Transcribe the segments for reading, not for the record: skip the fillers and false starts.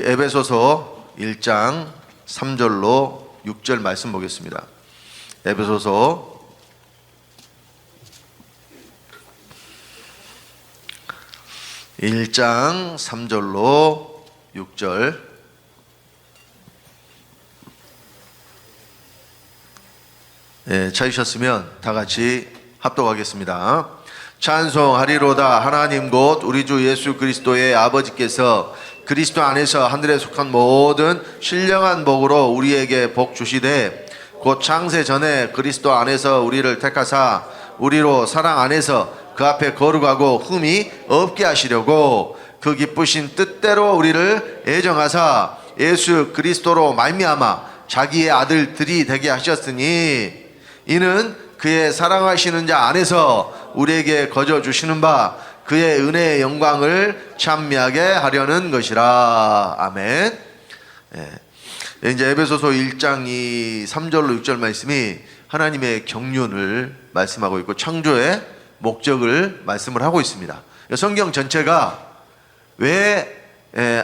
에베소서 1장 3절로 6절 말씀 보겠습니다. 에베소서 1장 3절로 6절. 찾으셨으면 다 같이 합독하겠습니다. 찬송하리로다. 하나님 곧 우리 주 예수 그리스도의 아버지께서 그리스도 안에서 하늘에 속한 모든 신령한 복으로 우리에게 복 주시되, 곧 창세 전에 그리스도 안에서 우리를 택하사 우리로 사랑 안에서 그 앞에 거룩하고 흠이 없게 하시려고 그 기쁘신 뜻대로 우리를 애정하사 예수 그리스도로 말미암아 자기의 아들들이 되게 하셨으니, 이는 그의 사랑하시는 자 안에서 우리에게 거저 주시는 바 그의 은혜의 영광을 찬미하게 하려는 것이라. 아멘. 이제 에베소서 1장 3절로 6절 말씀이 하나님의 경륜을 말씀하고 있고 창조의 목적을 말씀을 하고 있습니다. 성경 전체가 왜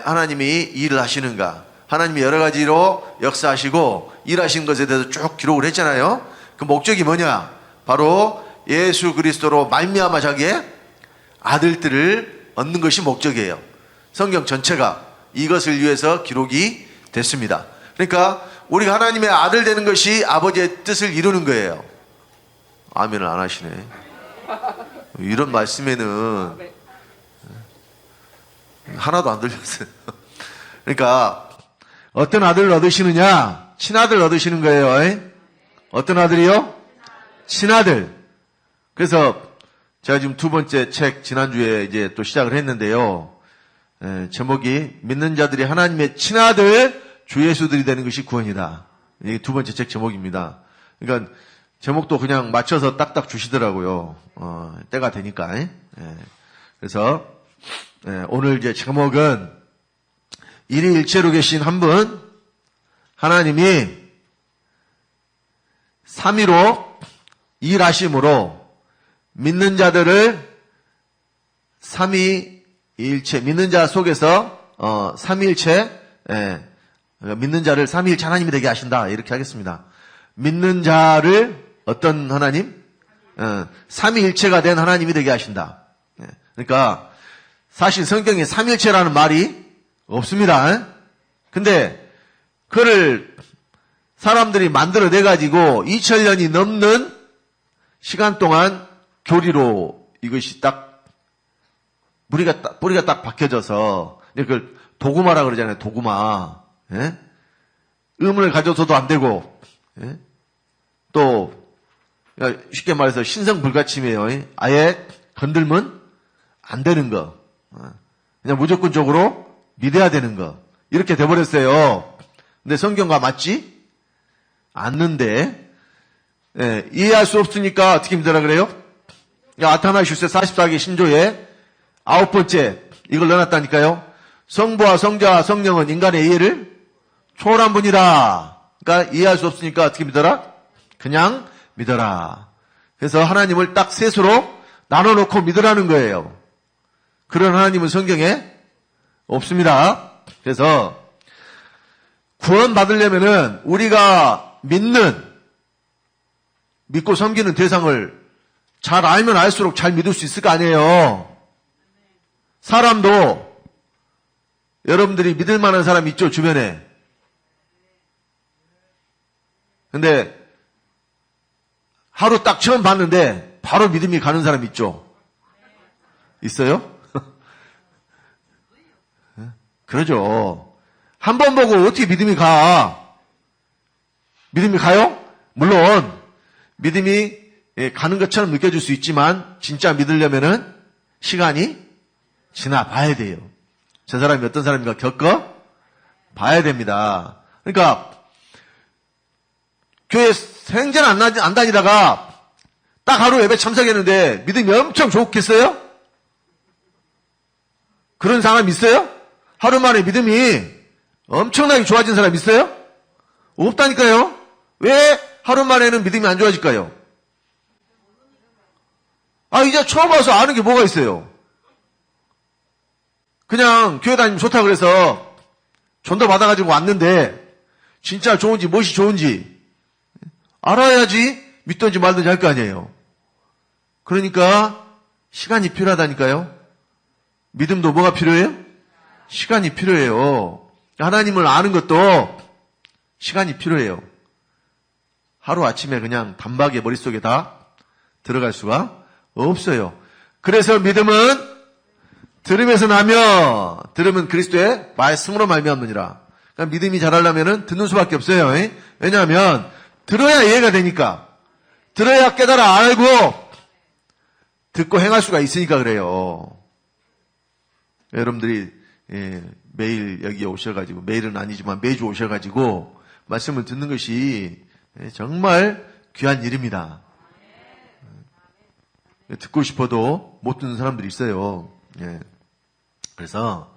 하나님이 일을 하시는가, 하나님이 여러 가지로 역사하시고 일하신 것에 대해서 쭉 기록을 했잖아요. 그 목적이 뭐냐? 바로 예수 그리스도로 말미암아 자기의 아들들을 얻는 것이 목적이에요. 성경 전체가 이것을 위해서 기록이 됐습니다. 그러니까 우리가 하나님의 아들 되는 것이 아버지의 뜻을 이루는 거예요. 아멘을 안 하시네. 이런 말씀에는 하나도 안 들렸어요. 그러니까 어떤 아들을 얻으시느냐? 친아들 얻으시는 거예요. 어떤 아들이요? 친아들. 그래서 제가 지금 두 번째 책 지난주에 이제 또 시작을 했는데요. 제목이 믿는 자들이 하나님의 친아들 주 예수들이 되는 것이 구원이다. 이게 두 번째 책 제목입니다. 그러니까 제목도 그냥 맞춰서 딱딱 주시더라고요. 때가 되니까. 그래서 오늘 이제 제목은 일희일체로 계신 한 분, 하나님이 삼위로 일하심으로 믿는 자들을 삼위일체, 믿는 자 속에서 삼위일체, 믿는 자를 삼위일체 하나님이 되게 하신다. 이렇게 하겠습니다. 믿는 자를 어떤 하나님? 삼위일체가 된 하나님이 되게 하신다. 그러니까 사실 성경에 삼위일체라는 말이 없습니다. 근데 그를 사람들이 만들어내가지고 2000년이 넘는 시간 동안 교리로 이것이 딱 뿌리가 딱 박혀져서, 그걸 도구마라 그러잖아요. 도구마. 의문을 가져서도 안 되고, 또 쉽게 말해서 신성불가침이에요. 아예 건들면 안 되는 거, 그냥 무조건적으로 믿어야 되는 거, 이렇게 돼버렸어요. 근데 성경과 맞지 않는데, 이해할 수 없으니까 어떻게 믿으라 그래요? 아타나시우스 44개 신조에 9번째 이걸 넣어놨다니까요. 성부와 성자와 성령은 인간의 이해를 초월한 분이라. 그러니까 이해할 수 없으니까 어떻게 믿어라? 그냥 믿어라. 그래서 하나님을 딱 셋으로 나눠놓고 믿으라는 거예요. 그런 하나님은 성경에 없습니다. 그래서 구원 받으려면은 우리가 믿고 섬기는 대상을 잘 알면 알수록 잘 믿을 수 있을 거 아니에요. 사람도 여러분들이 믿을 만한 사람 있죠, 주변에. 근데 하루 딱 처음 봤는데 바로 믿음이 가는 사람 있죠? 있어요? 그러죠. 한 번 보고 어떻게 믿음이 가? 믿음이 가요? 물론 믿음이 가는 것처럼 느껴질 수 있지만 진짜 믿으려면은 시간이 지나 봐야 돼요. 저 사람이 어떤 사람인가 겪어 봐야 됩니다. 그러니까 교회 생전 안 다니다가 딱 하루 예배 참석했는데 믿음이 엄청 좋겠어요? 그런 사람 있어요? 하루 만에 믿음이 엄청나게 좋아진 사람 있어요? 없다니까요. 왜 하루 만에는 믿음이 안 좋아질까요? 이제 처음 와서 아는 게 뭐가 있어요? 그냥 교회 다니면 좋다 그래서 전도 받아가지고 왔는데 진짜 좋은지 무엇이 좋은지 알아야지 믿든지 말든지 할 거 아니에요. 그러니까 시간이 필요하다니까요. 믿음도 뭐가 필요해요? 시간이 필요해요. 하나님을 아는 것도 시간이 필요해요. 하루아침에 그냥 단박에 머릿속에 다 들어갈 수가 없어요. 그래서 믿음은 들음에서 나며 들음은 그리스도의 말씀으로 말미암느니라. 그러니까 믿음이 자라려면 듣는 수밖에 없어요. 왜냐하면 들어야 이해가 되니까. 들어야 깨달아 알고 듣고 행할 수가 있으니까 그래요. 여러분들이 매일 여기에 오셔가지고, 매일은 아니지만 매주 오셔가지고 말씀을 듣는 것이 정말 귀한 일입니다. 듣고 싶어도 못 듣는 사람들이 있어요. 그래서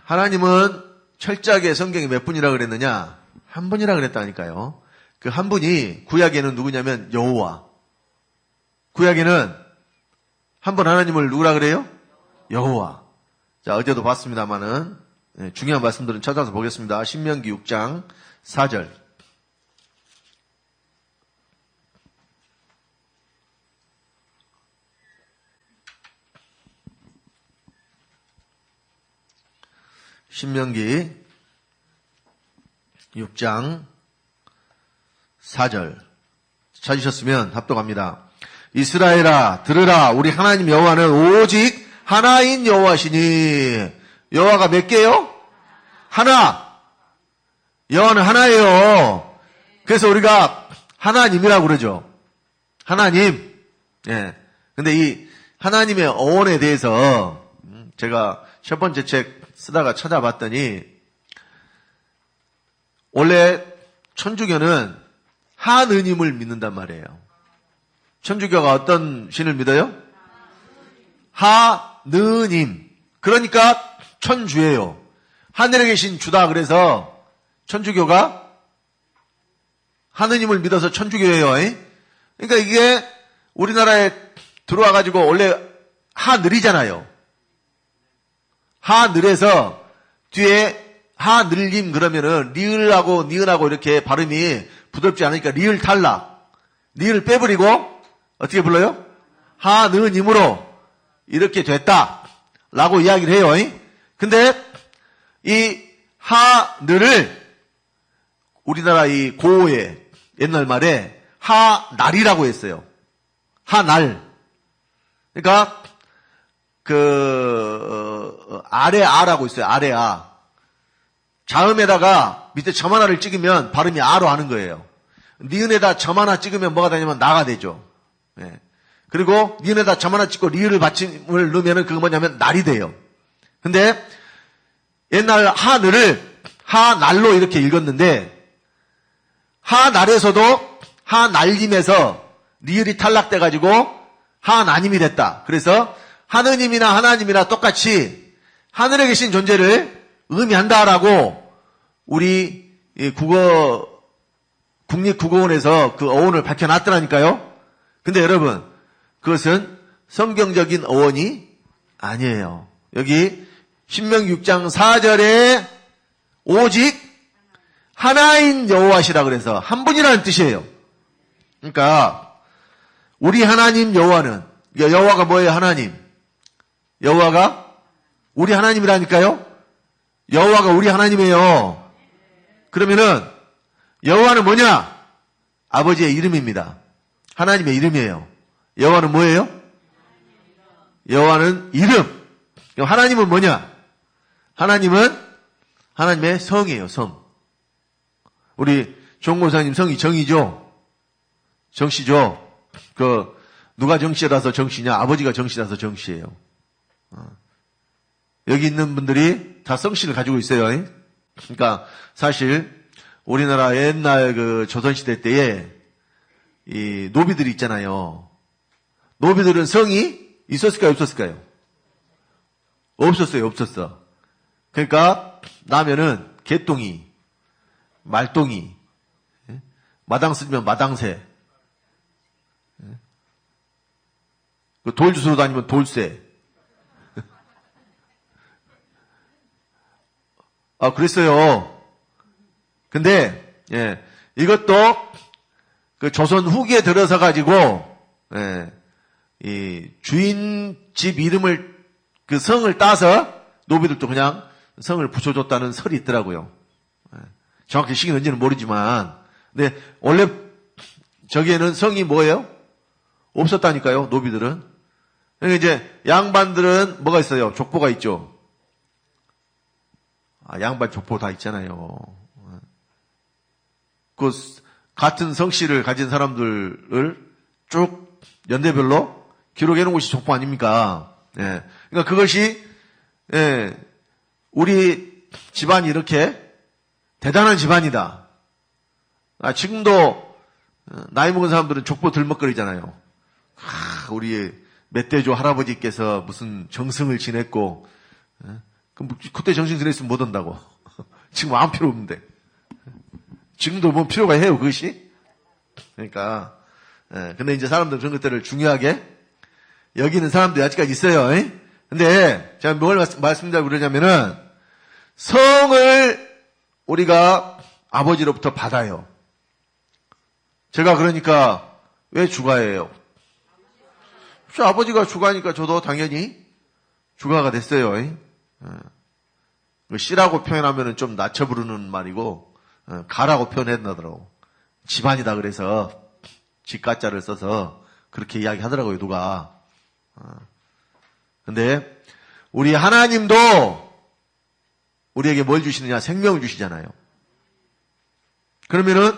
하나님은 철저하게 성경에 몇 분이라고 그랬느냐? 한 분이라고 그랬다니까요. 그 한 분이 구약에는 누구냐면 여호와. 구약에는 한 분 하나님을 누구라 그래요? 여호와. 자, 어제도 봤습니다만은 중요한 말씀들은 찾아서 보겠습니다. 신명기 6장 4절. 신명기 6장 4절 찾으셨으면 합독합니다. 이스라엘아 들으라, 우리 하나님 여호와는 오직 하나인 여호와시니. 여호와가 몇 개요? 하나. 여호와는 하나예요. 그래서 우리가 하나님이라고 그러죠. 하나님. 근데 이 하나님의 어원에 대해서 제가 첫 번째 책 쓰다가 찾아봤더니 원래 천주교는 하느님을 믿는단 말이에요. 천주교가 어떤 신을 믿어요? 하느님. 그러니까 천주예요. 하늘에 계신 주다. 그래서 천주교가 하느님을 믿어서 천주교예요. 그러니까 이게 우리나라에 들어와가지고 원래 하늘이잖아요. 하늘에서 뒤에 하늘님 그러면은 리을하고 니은하고 이렇게 발음이 부드럽지 않으니까 리을 탈락. 리을 빼버리고 어떻게 불러요? 하느님으로 이렇게 됐다 라고 이야기를 해요. 근데 이 하늘을 우리나라 이 고어에 옛날 말에 하날이라고 했어요. 하날. 그러니까 아래 아라고 있어요. 아래 아. 자음에다가 밑에 점 하나를 찍으면 발음이 아로 하는 거예요. 니은에다 점 하나 찍으면 뭐가 되냐면 나가 되죠. 그리고 니은에다 점 하나 찍고 리을을 받침을 넣으면 그거 뭐냐면 날이 돼요. 근데 옛날 하늘을 하날로 이렇게 읽었는데 하날에서도 하날림에서 리을이 탈락돼가지고 하나님이 됐다. 그래서 하느님이나 하나님이나 똑같이 하늘에 계신 존재를 의미한다라고 우리 국립국어원에서 그 어원을 밝혀놨더라니까요. 근데 여러분, 그것은 성경적인 어원이 아니에요. 여기 신명기 6장 4절에 오직 하나인 여호와시라 그래서 한 분이라는 뜻이에요. 그러니까 우리 하나님 여호와는, 여호와가 뭐예요? 하나님. 여호와가 우리 하나님이라니까요. 여호와가 우리 하나님이에요. 그러면은 여호와는 뭐냐? 아버지의 이름입니다. 하나님의 이름이에요. 여호와는 뭐예요? 여호와는 이름. 하나님은 뭐냐? 하나님은 하나님의 성이에요. 성. 우리 종고사님 성이 정이죠? 정씨죠? 누가 정씨라서 정씨냐? 아버지가 정씨라서 정씨예요. 여기 있는 분들이 다 성씨를 가지고 있어요. 그러니까 사실 우리나라 옛날 조선시대 때에 이 노비들이 있잖아요. 노비들은 성이 있었을까요? 없었을까요? 없었어요. 없었어. 그러니까 나면은 개똥이, 말똥이, 마당 쓰면 마당새, 돌 주스러 다니면 돌쇠. 그랬어요. 근데 이것도 그 조선 후기에 들어서 가지고 이 주인 집 이름을 그 성을 따서 노비들도 그냥 성을 붙여줬다는 설이 있더라고요. 정확히 시기는 언제는 모르지만, 근데 원래 저기에는 성이 뭐예요? 없었다니까요. 노비들은. 그러니까 이제 양반들은 뭐가 있어요? 족보가 있죠. 양반 족보 다 있잖아요. 그 같은 성씨를 가진 사람들을 쭉 연대별로 기록해 놓은 것이 족보 아닙니까? 그러니까 그것이 우리 집안이 이렇게 대단한 집안이다. 지금도 나이 먹은 사람들은 족보 들먹거리잖아요. 우리 멧돼조 할아버지께서 무슨 정승을 지냈고, 그때 정승 지냈으면 못 온다고. 지금 아무 필요 없는데. 지금도 뭐 필요가 해요, 그것이? 그러니까, 근데 이제 사람들은 그런 것들을 중요하게 여기는 사람들이 아직까지 있어요. 근데 제가 뭘 말씀드리려고 그러냐면은, 성을 우리가 아버지로부터 받아요. 제가 그러니까 왜 주가예요? 아버지가 주가니까 저도 당연히 주가가 됐어요. 씨라고 표현하면 좀 낮춰 부르는 말이고, 가라고 표현한다더라고. 집안이다 그래서 집가자를 써서 그렇게 이야기하더라고요, 누가. 근데 우리 하나님도 우리에게 뭘 주시느냐? 생명을 주시잖아요. 그러면은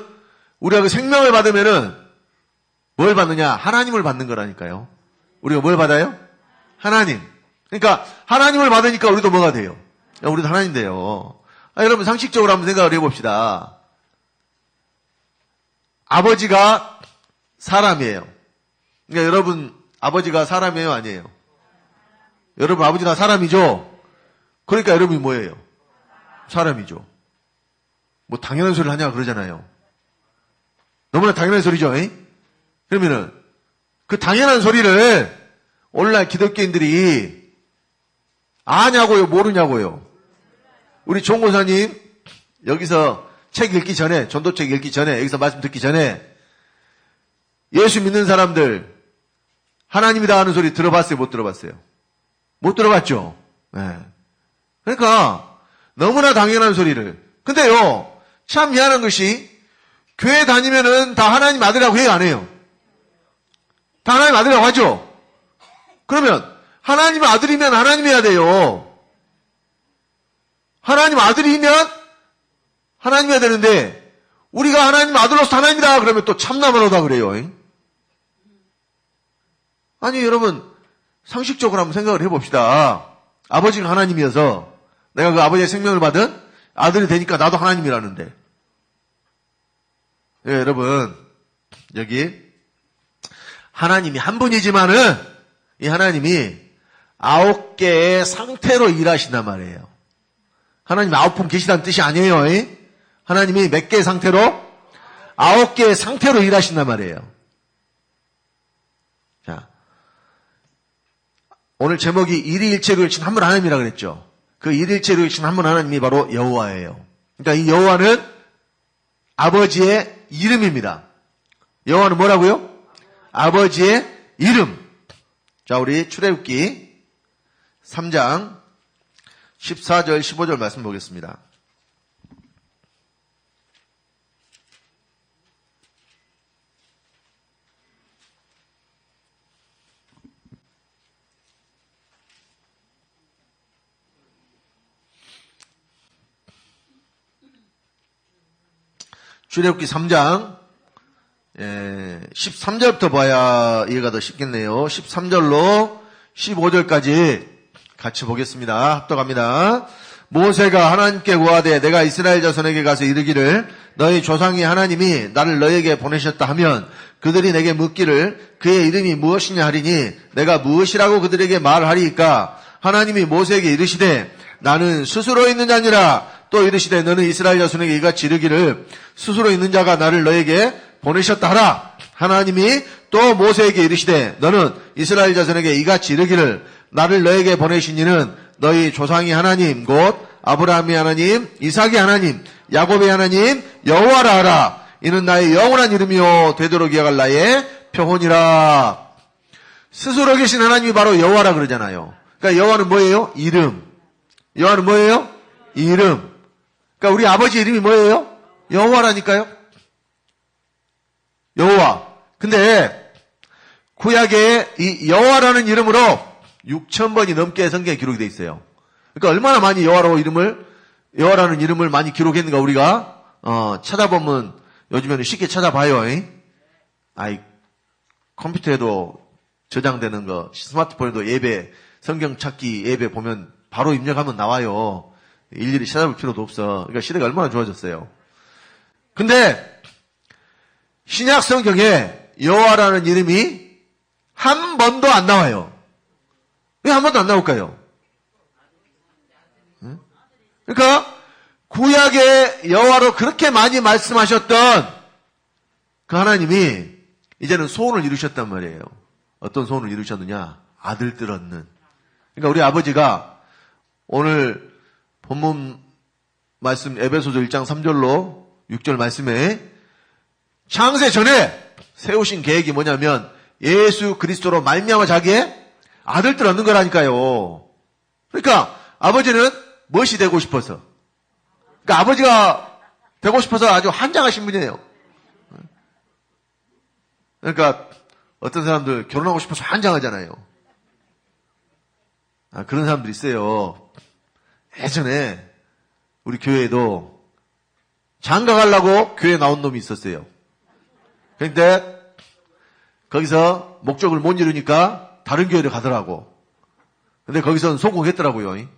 우리가 그 생명을 받으면은 뭘 받느냐? 하나님을 받는 거라니까요. 우리가 뭘 받아요? 하나님. 그러니까 하나님을 받으니까 우리도 뭐가 돼요? 우리도 하나님 돼요. 여러분 상식적으로 한번 생각을 해봅시다. 아버지가 사람이에요. 그러니까 여러분 아버지가 사람이에요? 아니에요? 여러분 아버지가 사람이죠? 그러니까 여러분이 뭐예요? 사람이죠. 뭐 당연한 소리를 하냐 그러잖아요. 너무나 당연한 소리죠. 그러면은 그 당연한 소리를 오늘날 기독교인들이 아냐고요? 모르냐고요? 우리 종고사님 여기서 책 읽기 전에, 전도책 읽기 전에, 여기서 말씀 듣기 전에 예수 믿는 사람들 하나님이다 하는 소리 들어봤어요? 못 들어봤어요? 못 들어봤죠? 그러니까 너무나 당연한 소리를. 근데요, 참 미안한 것이 교회 다니면은 다 하나님 아들이라고 얘기 안 해요. 다 하나님 아들이라고 하죠? 그러면 하나님 아들이면 하나님이어야 돼요. 하나님 아들이면 하나님이어야 되는데 우리가 하나님 아들로서 하나님이다 그러면 또 참나무로다 그래요. 아니 여러분 상식적으로 한번 생각을 해봅시다. 아버지가 하나님이어서 내가 그 아버지의 생명을 받은 아들이 되니까 나도 하나님이라는데. 여러분 여기 하나님이 한 분이지만은 이 하나님이 9개의 상태로 일하신단 말이에요. 하나님 9분 계시다는 뜻이 아니에요. 하나님이 몇 개의 상태로? 9개의 상태로 일하신단 말이에요. 자, 오늘 제목이 일일체로 일신 한 분 하나님이라 그랬죠. 그 일일체로 일신 한 분 하나님이 바로 여호와예요. 그러니까 이 여호와는 아버지의 이름입니다. 여호와는 뭐라고요? 아버지의 이름. 자, 우리 출애굽기 3장 14절 15절 말씀 보겠습니다. 출애굽기 3장 13절부터 봐야 이해가 더 쉽겠네요. 13절로 15절까지 같이 보겠습니다. 합독합니다. 모세가 하나님께 구하되 내가 이스라엘 자손에게 가서 이르기를 너희 조상의 하나님이 나를 너에게 보내셨다 하면 그들이 내게 묻기를 그의 이름이 무엇이냐 하리니 내가 무엇이라고 그들에게 말하리이까. 하나님이 모세에게 이르시되 나는 스스로 있는 자니라. 또 이르시되 너는 이스라엘 자손에게 이같이 이르기를 스스로 있는 자가 나를 너에게 보내셨다 하라. 하나님이 또 모세에게 이르시되 너는 이스라엘 자손에게 이같이 이르기를 나를 너에게 보내신 이는 너희 조상의 하나님 곧 아브라함의 하나님, 이삭의 하나님, 야곱의 하나님, 여호와라 하라. 이는 나의 영원한 이름이요 되도록 기억할 나의 표본이라. 스스로 계신 하나님이 바로 여호와라 그러잖아요. 그러니까 여호와는 뭐예요? 이름. 여호와는 뭐예요? 이름. 그러니까 우리 아버지 이름이 뭐예요? 여호와라니까요. 여호와. 근데 구약에 이 여호와라는 이름으로 6,000번이 넘게 성경에 기록이 되어 있어요. 그러니까 얼마나 많이 여호와라는 이름을 많이 기록했는가 우리가 찾아보면 요즘에는 쉽게 찾아봐요. 컴퓨터에도 저장되는 거, 스마트폰에도 예배, 성경 찾기 예배 보면 바로 입력하면 나와요. 일일이 찾아볼 필요도 없어. 그러니까 시대가 얼마나 좋아졌어요. 근데 신약 성경에 여호와라는 이름이 한 번도 안 나와요. 왜 한 번도 안 나올까요? 그러니까 구약의 여호와로 그렇게 많이 말씀하셨던 그 하나님이 이제는 소원을 이루셨단 말이에요. 어떤 소원을 이루셨느냐? 아들들 얻는. 그러니까 우리 아버지가 오늘 본문 말씀 에베소서 1장 3절로 6절 말씀에 창세 전에 세우신 계획이 뭐냐면 예수 그리스도로 말미암아 자기의 아들들 얻는 거라니까요. 그러니까 아버지는 무엇이 되고 싶어서? 그러니까 아버지가 되고 싶어서 아주 한장하신 분이에요. 그러니까 어떤 사람들 결혼하고 싶어서 한장하잖아요. 그런 사람들 있어요. 예전에 우리 교회에도 장가 가려고 교회에 나온 놈이 있었어요. 그런데 거기서 목적을 못 이루니까 다른 교회를 가더라고. 근데 거기서는 성공했더라고요.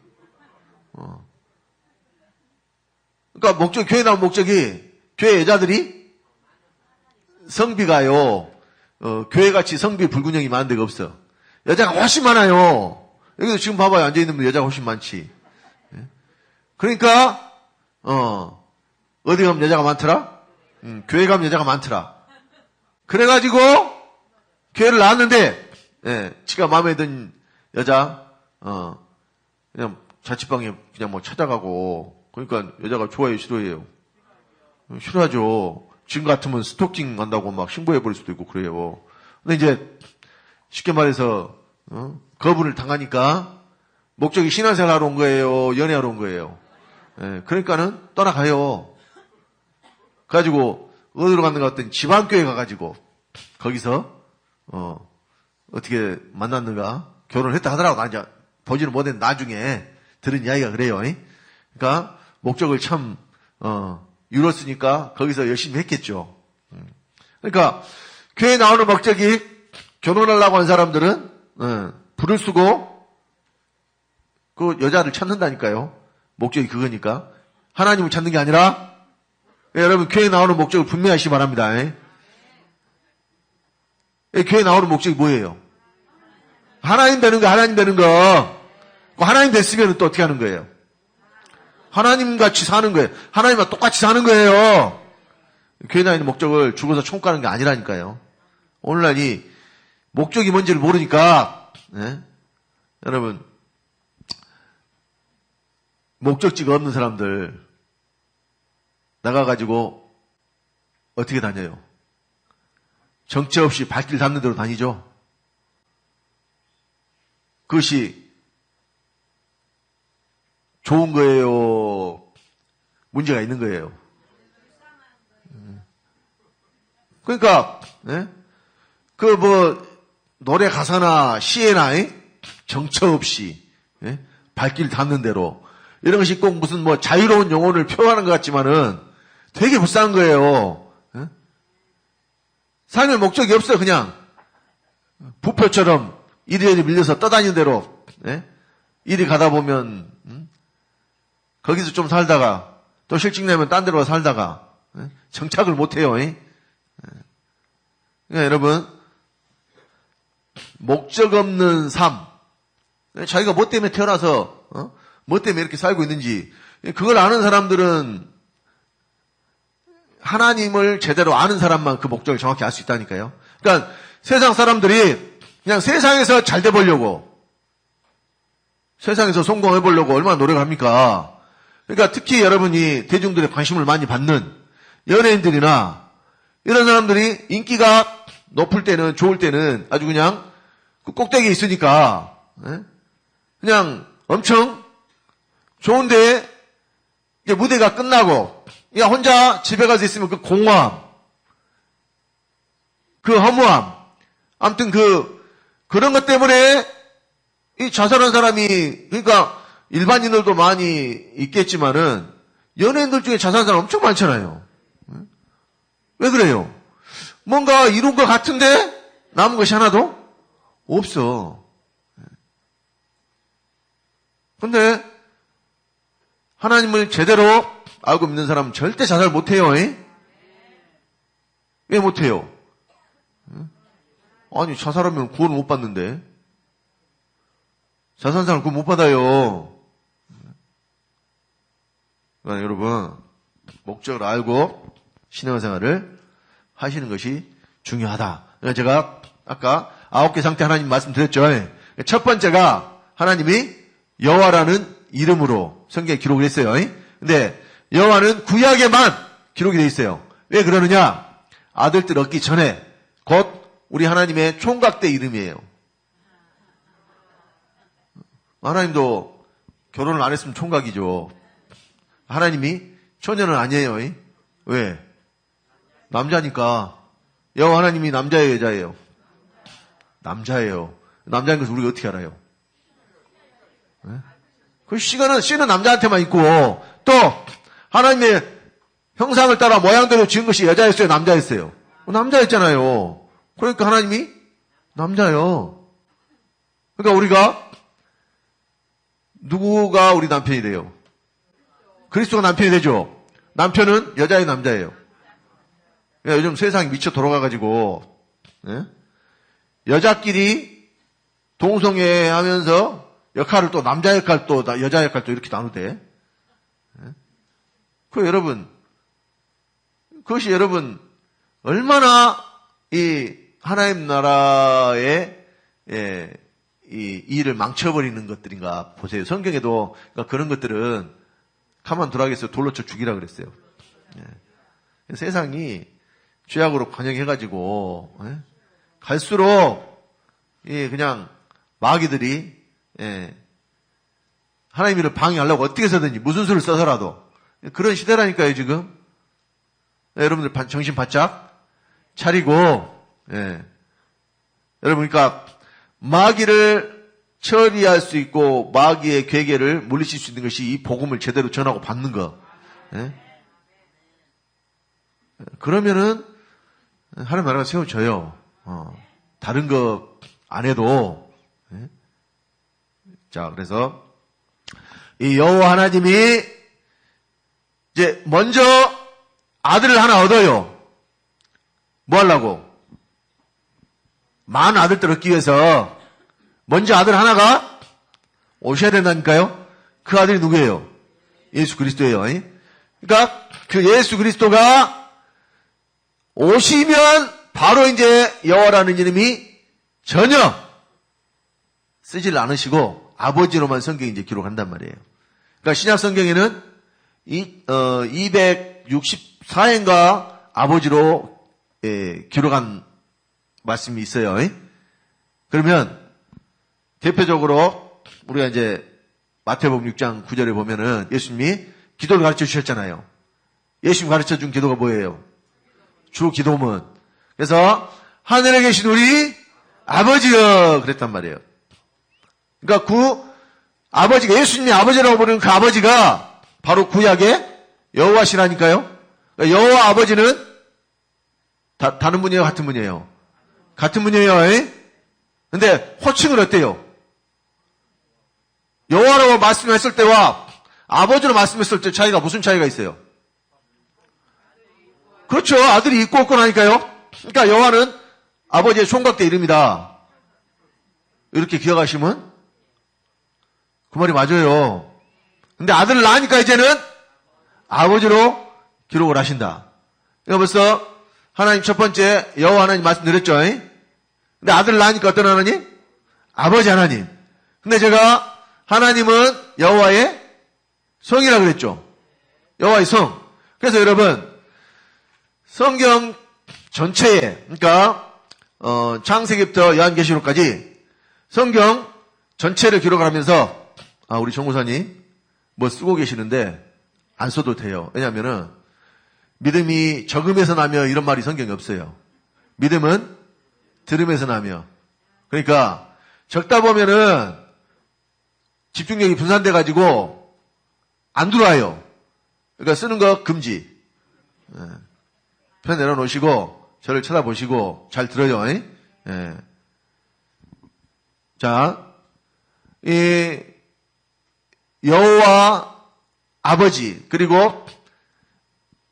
그러니까 교회 나온 목적이 교회 여자들이 성비가요. 교회같이 성비 불균형이 많은 데가 없어. 여자가 훨씬 많아요. 여기도 지금 봐봐요. 앉아있는 분 여자가 훨씬 많지. 그러니까 어디 가면 여자가 많더라? 교회 가면 여자가 많더라. 그래가지고 교회를 나왔는데 지가 마음에 든 여자 그냥 자취방에 그냥 뭐 찾아가고 그러니까 여자가 좋아해요 싫어해요? 싫어하죠. 지금 같으면 스토킹 한다고 막 신고해버릴 수도 있고 그래요. 근데 이제 쉽게 말해서 거부를 당하니까 목적이 신앙생활 하러 온 거예요? 연애하러 온 거예요? 그러니까는 떠나가요. 그래가지고 어디로 갔는가 했더니 지방교회 가가지고 거기서 어떻게 만났는가 결혼을 했다 하더라고. 나 이제 보지는 못했는데 나중에 들은 이야기가 그래요. 그러니까 목적을 참 이뤘으니까 거기서 열심히 했겠죠. 그러니까 교회에 나오는 목적이 결혼하려고 한 사람들은 불을 쓰고 그 여자를 찾는다니까요. 목적이 그거니까. 하나님을 찾는 게 아니라 여러분 교회에 나오는 목적을 분명히 하시기 바랍니다. 교회에 나오는 목적이 뭐예요? 하나님 되는 거, 하나님 되는 거. 하나님 됐으면 또 어떻게 하는 거예요? 하나님 같이 사는 거예요. 하나님과 똑같이 사는 거예요. 교회에 나오는 목적을 죽어서 총 가는 게 아니라니까요. 오늘날 이 목적이 뭔지를 모르니까 여러분 목적지가 없는 사람들 나가가지고 어떻게 다녀요? 정체 없이 발길 닿는 대로 다니죠. 그것이 좋은 거예요? 문제가 있는 거예요? 그러니까 노래 가사나 시에나 정처 없이 발길 닿는 대로 이런 것이 꼭 무슨 자유로운 영혼을 표현하는 것 같지만은 되게 불쌍한 거예요. 삶의 목적이 없어. 그냥 부표처럼 이리저리 밀려서 떠다니는 대로 이리 가다 보면 거기서 좀 살다가 또 실직내면 딴 데로 살다가 정착을 못해요. 그러니까 여러분 목적 없는 삶 자기가 뭐 때문에 태어나서 뭐 때문에 이렇게 살고 있는지 그걸 아는 사람들은 하나님을 제대로 아는 사람만 그 목적을 정확히 알 수 있다니까요. 그러니까 세상 사람들이 그냥 세상에서 잘 돼 보려고 세상에서 성공해 보려고 얼마나 노력을 합니까? 그러니까 특히 여러분이 대중들의 관심을 많이 받는 연예인들이나 이런 사람들이 인기가 높을 때는, 좋을 때는 아주 그냥 그 꼭대기에 있으니까 그냥 엄청 좋은데 이제 무대가 끝나고 그냥 혼자 집에 가서 있으면 그 공허함, 그 허무함, 아무튼 그런 것 때문에 이 자살한 사람이, 그러니까 일반인들도 많이 있겠지만은 연예인들 중에 자살한 사람 엄청 많잖아요. 왜 그래요? 뭔가 이룬 것 같은데 남은 것이 하나도 없어. 근데 하나님을 제대로 알고 믿는 사람은 절대 자살 못해요. 왜 못해요? 아니, 자살하면 구원 못 받는데. 자살한 사람 구원 못 받아요. 그러니까 여러분, 목적을 알고 신앙생활을 하시는 것이 중요하다. 그러니까 제가 아까 9개 상태 하나님 말씀드렸죠. 첫 번째가 하나님이 여호와라는 이름으로 성경에 기록을 했어요. 근데 여호와는 구약에만 기록이 되어 있어요. 왜 그러느냐? 아들들 얻기 전에 곧 우리 하나님의 총각 때 이름이에요. 하나님도 결혼을 안 했으면 총각이죠. 하나님이 처녀는 아니에요. 왜? 남자니까. 여호와 하나님이 남자예요, 여자예요? 남자예요. 남자인 것을 우리가 어떻게 알아요? 그 씨는 남자한테만 있고, 또 하나님의 형상을 따라 모양대로 지은 것이 여자였어요, 남자였어요? 남자였잖아요. 그러니까 하나님이 남자예요. 그러니까 우리가 누구가 우리 남편이 돼요? 그리스도가 남편이 되죠. 남편은 여자예요, 남자예요? 요즘 세상이 미쳐 돌아가가지고 여자끼리 동성애하면서 역할을 또 남자 역할 또 여자 역할 또 이렇게 나누대. 여러분, 그것이 여러분 얼마나 이 하나님 나라의 이 일을 망쳐버리는 것들인가 보세요. 성경에도 그러니까 그런 것들은 가만 두라겠어요. 돌로 쳐 죽이라 그랬어요. 세상이 죄악으로 관영해가지고 갈수록 그냥 마귀들이 하나님 일을 방해하려고 어떻게 해서든지 무슨 수를 써서라도 그런 시대라니까요 지금. 여러분들 정신 바짝 차리고 여러분 그러니까 마귀를 처리할 수 있고 마귀의 괴계를 물리칠 수 있는 것이 이 복음을 제대로 전하고 받는 거. 그러면은 하나님 나라가 세워져요. 다른 거 안 해도. 자, 그래서 이 여호와 하나님이 이제 먼저 아들을 하나 얻어요. 뭐 하려고? 많은 아들들 얻기 위해서 먼저 아들 하나가 오셔야 된다니까요. 그 아들이 누구예요? 예수 그리스도예요. 그러니까 그 예수 그리스도가 오시면 바로 이제 여호와라는 이름이 전혀 쓰질 않으시고 아버지로만 성경이 이제 기록한단 말이에요. 그러니까 신약 성경에는 264회인가 아버지로 기록한 말씀이 있어요. 그러면 대표적으로 우리가 이제 마태복음 6장 9절에 보면은 예수님이 기도를 가르쳐 주셨잖아요. 예수님 가르쳐 준 기도가 뭐예요? 주 기도문. 그래서 하늘에 계신 우리 아버지여 그랬단 말이에요. 그러니까 그 아버지가 예수님이 아버지라고 부르는 그 아버지가 바로 구약의 여호와시라니까요. 그러니까 여호와 아버지는 다른 분이에요, 같은 분이에요? 같은 분이에요. 근데 호칭을 어때요? 여호와라고 말씀했을 때와 아버지로 말씀했을 때 차이가 무슨 차이가 있어요? 그렇죠. 아들이 있고 없고 나니까요. 그러니까 여호와는 아버지의 총각대 이름이다. 이렇게 기억하시면 그 말이 맞아요. 근데 아들을 낳으니까 이제는 아버지로 기록을 하신다. 그러니까 벌써 하나님 첫 번째 여호와 하나님 말씀드렸죠. 근데 아들을 낳으니까 어떤 하나님? 아버지 하나님. 근데 제가 하나님은 여호와의 성이라 그랬죠. 여호와의 성. 그래서 여러분 성경 전체에 그러니까 창세기부터 요한계시록까지 성경 전체를 기록을 하면서 우리 정무사님 뭐 쓰고 계시는데 안 써도 돼요. 왜냐하면은 믿음이 적음에서 나며 이런 말이 성경에 없어요. 믿음은 들음에서 나며. 그러니까 적다 보면은 집중력이 분산돼 가지고 안 들어와요. 그러니까 쓰는 거 금지. 편 내려놓으시고 저를 쳐다보시고 잘 들어요. 예. 자, 이 여호와 아버지 그리고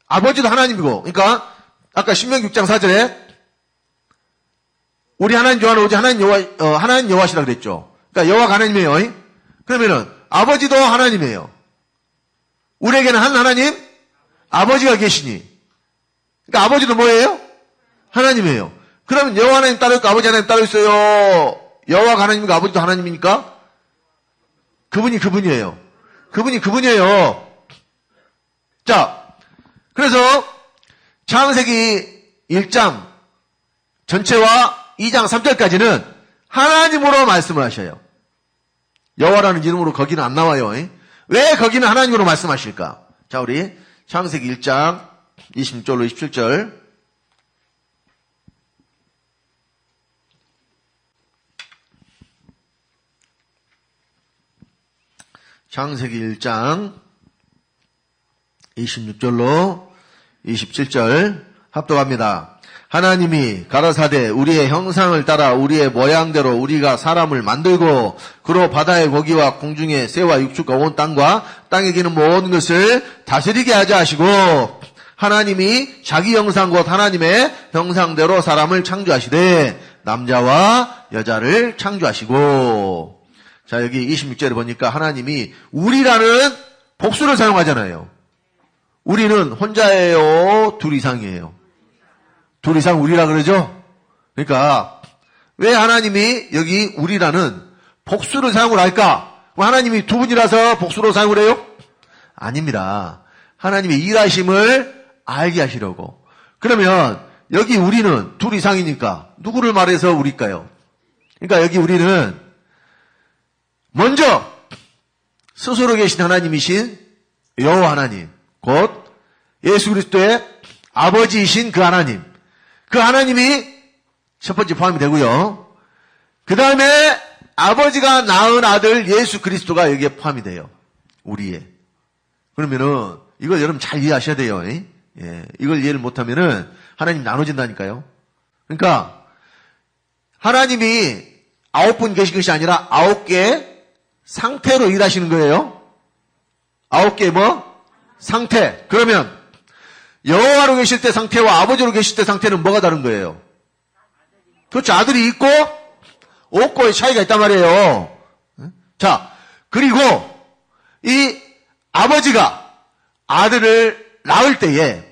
아버지도 하나님이고, 그러니까 아까 신명기 6장 4절에 우리 하나님 여호와는 오직 하나님 여호와시라 그랬죠. 그러니까 여호와가 하나님이에요. 그러면은 아버지도 하나님이에요. 우리에게는 한 하나님 아버지가 계시니, 그러니까 아버지도 뭐예요? 하나님이에요. 그러면 여호와 하나님 따로 있고 아버지 하나님 따로 있어요. 여호와가 하나님이고 아버지도 하나님이니까 그분이 그분이에요. 그분이 그분이에요. 자, 그래서 창세기 1장 전체와 2장 3절까지는 하나님으로 말씀을 하셔요. 여호와라는 이름으로 거기는 안 나와요. 왜 거기는 하나님으로 말씀하실까? 자, 우리 창세기 1장 26절로 27절 창세기 1장 26절로 27절 합독합니다. 하나님이 가라사대 우리의 형상을 따라 우리의 모양대로 우리가 사람을 만들고 그로 바다의 고기와 공중의 새와 육축과 온 땅과 땅에 기는 모든 것을 다스리게 하자 하시고, 하나님이 자기 형상 곧 하나님의 형상대로 사람을 창조하시되 남자와 여자를 창조하시고. 자, 여기 26절에 보니까 하나님이 우리라는 복수를 사용하잖아요. 우리는 혼자예요? 둘 이상이에요? 둘 이상 우리라 그러죠? 그러니까 왜 하나님이 여기 우리라는 복수를 사용을 할까? 하나님이 두 분이라서 복수로 사용을 해요? 아닙니다. 하나님이 일하심을 알게 하시려고. 그러면 여기 우리는 둘 이상이니까 누구를 말해서 우리일까요? 그러니까 여기 우리는 먼저 스스로 계신 하나님이신 여호와 하나님, 곧 예수 그리스도의 아버지이신 그 하나님, 그 하나님이 첫 번째 포함이 되고요. 그 다음에 아버지가 낳은 아들 예수 그리스도가 여기에 포함이 돼요. 우리의. 그러면은 이걸 여러분 잘 이해하셔야 돼요. 예, 이걸 이해를 못하면은 하나님 나눠진다니까요. 그러니까 하나님이 9분 계신 것이 아니라 9개의 상태로 일하시는 거예요. 9개의 뭐? 상태. 그러면 여호와로 계실 때 상태와 아버지로 계실 때 상태는 뭐가 다른 거예요? 그렇죠. 아들이 있고 없고의 차이가 있단 말이에요. 자, 그리고 이 아버지가 아들을 낳을 때에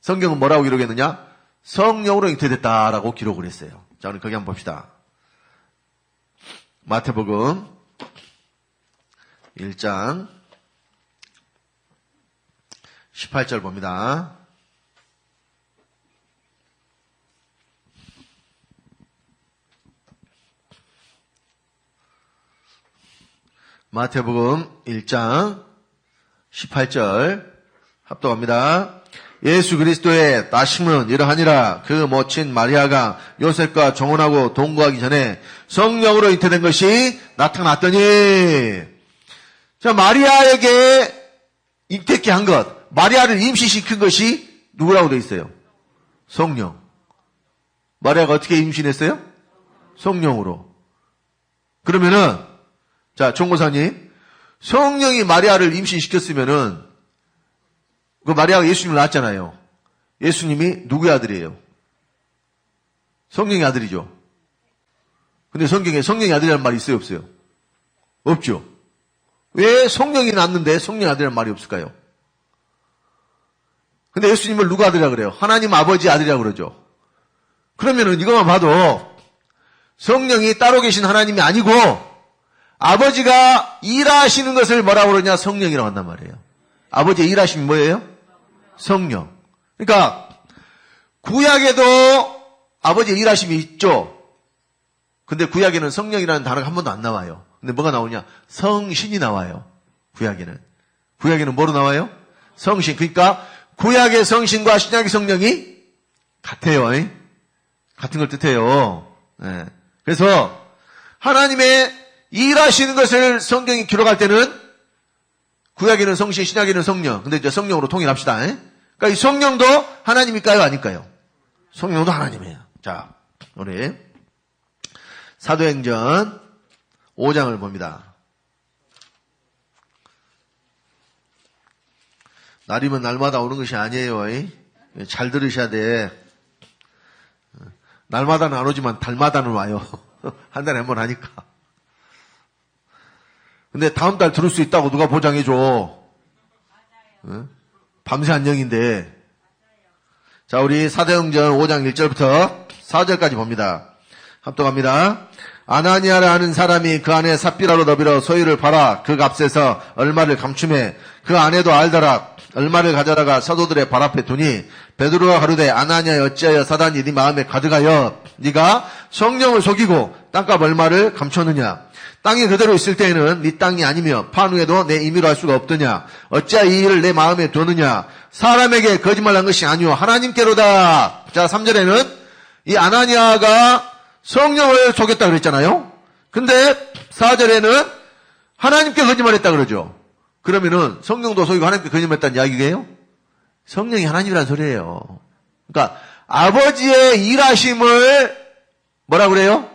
성경은 뭐라고 기록했느냐? 성령으로 잉태됐다라고 기록을 했어요. 자, 우리 거기 한번 봅시다. 마태복음 1장 18절 봅니다. 마태복음 1장 18절 합독합니다. 예수 그리스도의 나심은 이러하니라. 그 모친 마리아가 요셉과 정혼하고 동거하기 전에 성령으로 잉태된 것이 나타났더니, 자, 마리아에게 잉태케 한 것, 마리아를 임신시킨 것이 누구라고 되어 있어요? 성령. 마리아가 어떻게 임신했어요? 성령으로. 그러면은, 자, 총고사님, 성령이 마리아를 임신시켰으면은, 그 마리아가 예수님을 낳았잖아요. 예수님이 누구의 아들이에요? 성령의 아들이죠. 근데 성경에 성령의 아들이라는 말이 있어요, 없어요? 없죠. 왜 성령이 낳았는데 성령의 아들이라는 말이 없을까요? 근데 예수님을 누가 아들이라 그래요? 하나님 아버지 아들이라 그러죠. 그러면은 이것만 봐도 성령이 따로 계신 하나님이 아니고 아버지가 일하시는 것을 뭐라고 그러냐? 성령이라고 한단 말이에요. 아버지의 일하심이 뭐예요? 성령. 그러니까 구약에도 아버지의 일하심이 있죠. 근데 구약에는 성령이라는 단어가 한 번도 안 나와요. 근데 뭐가 나오냐? 성신이 나와요. 구약에는 뭐로 나와요? 성신. 그러니까 구약의 성신과 신약의 성령이 같아요. 같은 걸 뜻해요. 네. 그래서 하나님의 일하시는 것을 성경이 기록할 때는 구약에는 성신, 신약에는 성령. 근데 이제 성령으로 통일합시다. 그러니까 이 성령도 하나님일까요? 아닐까요? 성령도 하나님이에요. 자, 우리 사도행전 5장을 봅니다. 날이면 날마다 오는 것이 아니에요. 잘 들으셔야 돼. 날마다는 안 오지만 달마다는 와요. 한 달에 한 번 하니까. 근데 다음 달 들을 수 있다고 누가 보장해줘. 밤새 안녕인데. 자, 우리 사도행전 5장 1절부터 4절까지 봅니다. 합독합니다. 아나니아라 하는 사람이 그 안에 삽비라로 너비러 소유를 팔아 그 값에서 얼마를 감춤해 그 아내도 알더라. 얼마를 가져다가 사도들의 발 앞에 두니 베드로가 가로되 아나니아 어찌하여 사단이 네 마음에 가득하여 네가 성령을 속이고 땅값 얼마를 감췄느냐. 땅이 그대로 있을 때에는 네 땅이 아니며 판 후에도 내 임의로 할 수가 없더냐. 어찌하여 이 일을 내 마음에 두느냐. 사람에게 거짓말한 것이 아니오 하나님께로다. 자, 3절에는 이 아나니아가 성령을 속였다 그랬잖아요. 근데 4절에는 하나님께 거짓말했다 그러죠. 그러면은 성령도 속이고 하나님께 거짓말했다는 이야기예요? 성령이 하나님이라는 소리예요. 그러니까 아버지의 일하심을 뭐라 그래요?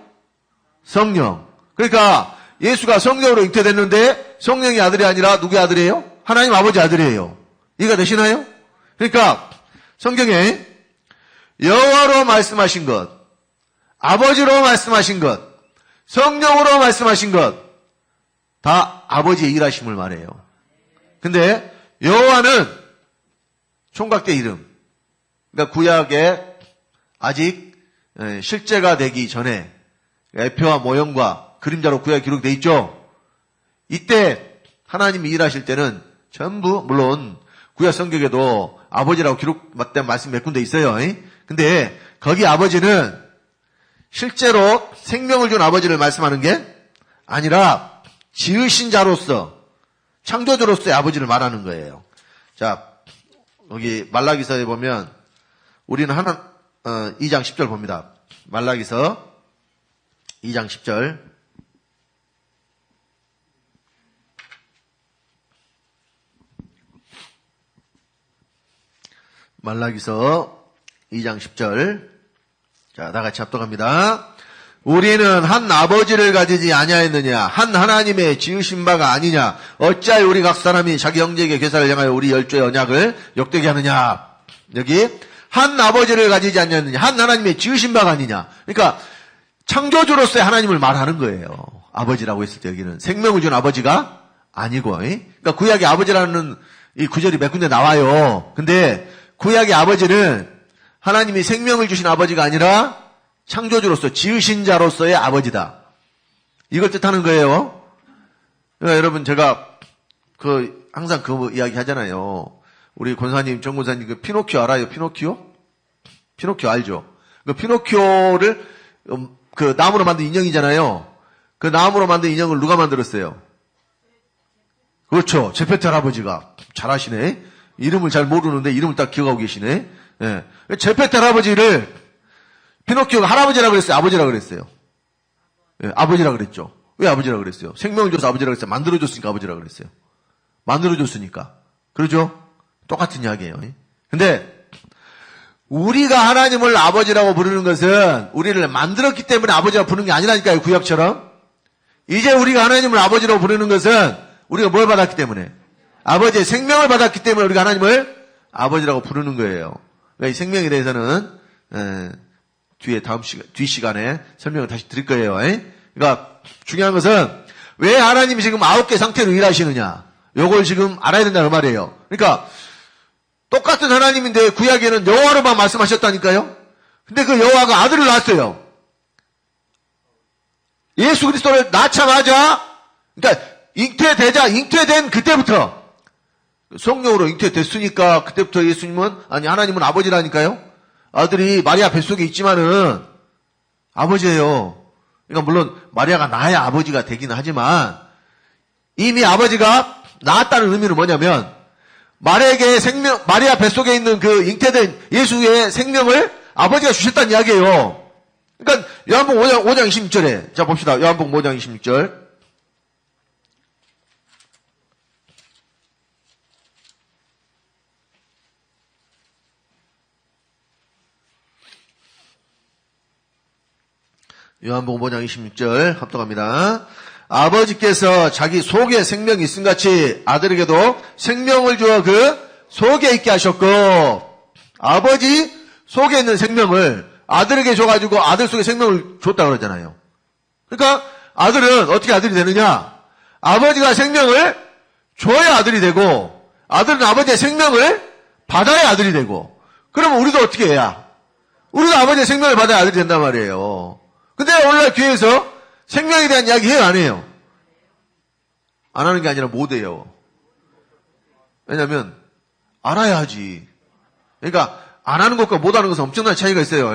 성령. 그러니까 예수가 성령으로 잉태됐는데 성령이 아들이 아니라 누구의 아들이에요? 하나님 아버지 아들이에요. 이해가 되시나요? 그러니까 성경에 여호와로 말씀하신 것, 아버지로 말씀하신 것, 성령으로 말씀하신 것, 다 아버지의 일하심을 말해요. 근데 여호와는 총각대 이름. 그러니까 구약에 아직 실제가 되기 전에 애표와 모형과 그림자로 구약에 기록되어 있죠. 이때 하나님이 일하실 때는 전부 물론 구약 성경에도 아버지라고 기록된 말씀 몇 군데 있어요. 근데 거기 아버지는 실제로 생명을 준 아버지를 말씀하는 게 아니라 지으신 자로서 창조주로서의 아버지를 말하는 거예요. 자, 여기 말라기서에 보면 우리는 2장 10절 봅니다. 말라기서 2장 10절. 말라기서 2장 10절. 자, 다 같이 합독합니다. 우리는 한 아버지를 가지지 아니하였느냐? 한 하나님의 지으신 바가 아니냐? 어찌하여 우리 각 사람이 자기 형제에게 계사를 향하여 우리 열조의 언약을 역되게 하느냐? 여기 한 아버지를 가지지 아니하였느냐? 한 하나님의 지으신 바가 아니냐? 그러니까 창조주로서의 하나님을 말하는 거예요. 아버지라고 했을 때 여기는 생명을 준 아버지가 아니고, 그러니까 구약의 아버지라는 이 구절이 몇 군데 나와요. 근데 구약의 아버지는 하나님이 생명을 주신 아버지가 아니라 창조주로서 지으신 자로서의 아버지다. 이걸 뜻하는 거예요. 그러니까 여러분 제가 항상 그 이야기 하잖아요. 우리 권사님, 정 권사님 그 피노키오 알아요? 피노키오 알죠? 그 피노키오를 그 나무로 만든 인형이잖아요. 그 나무로 만든 인형을 누가 만들었어요? 그렇죠. 제페트 할아버지가 잘하시네. 이름을 잘 모르는데 이름을 딱 기억하고 계시네. 예. 제페트 할아버지를 피노키오가 할아버지라 그랬어요? 아버지라 그랬어요? 예, 아버지라 그랬죠. 왜 아버지라 그랬어요? 생명을 줘서 아버지라 그랬어요? 만들어줬으니까 아버지라 그랬어요. 만들어줬으니까. 그러죠? 똑같은 이야기예요. 근데 우리가 하나님을 아버지라고 부르는 것은 우리를 만들었기 때문에 아버지라고 부르는 게 아니라니까요. 구약처럼. 이제 우리가 하나님을 아버지라고 부르는 것은 우리가 뭘 받았기 때문에? 아버지의 생명을 받았기 때문에 우리가 하나님을 아버지라고 부르는 거예요. 이 생명에 대해서는 뒤에 뒤 시간에 설명을 다시 드릴 거예요. 그러니까 중요한 것은 왜 하나님이 지금 9개 상태로 일하시느냐? 요걸 지금 알아야 된다는 말이에요. 그러니까 똑같은 하나님인데 구약에는 여호와로만 말씀하셨다니까요. 근데 그 여호와가 아들을 낳았어요. 예수 그리스도를 낳자마자 그러니까 잉태된 그때부터 성령으로 잉태됐으니까 그때부터 하나님은 아버지라니까요. 아들이 마리아 뱃속에 있지만은 아버지예요. 그러니까 물론 마리아가 나의 아버지가 되기는 하지만 이미 아버지가 낳았다는 의미는 뭐냐면 마리아 뱃속에 있는 그 잉태된 예수의 생명을 아버지가 주셨다는 이야기예요. 그러니까 요한복음 5장 26절에 자 봅시다. 요한복음 5장 26절. 요한복음 5장 26절 합독합니다. 아버지께서 자기 속에 생명이 있음 같이 아들에게도 생명을 주어 그 속에 있게 하셨고, 아버지 속에 있는 생명을 아들에게 줘가지고 아들 속에 생명을 줬다 그러잖아요. 그러니까 아들은 어떻게 아들이 되느냐? 아버지가 생명을 줘야 아들이 되고, 아들은 아버지의 생명을 받아야 아들이 되고, 그러면 우리도 어떻게 해야? 우리도 아버지의 생명을 받아야 아들이 된단 말이에요. 근데 오늘날 교회에서 생명에 대한 이야기 해요, 안 해요? 안 하는 게 아니라 못 해요. 왜냐면 알아야 하지. 그러니까 안 하는 것과 못 하는 것은 엄청난 차이가 있어요.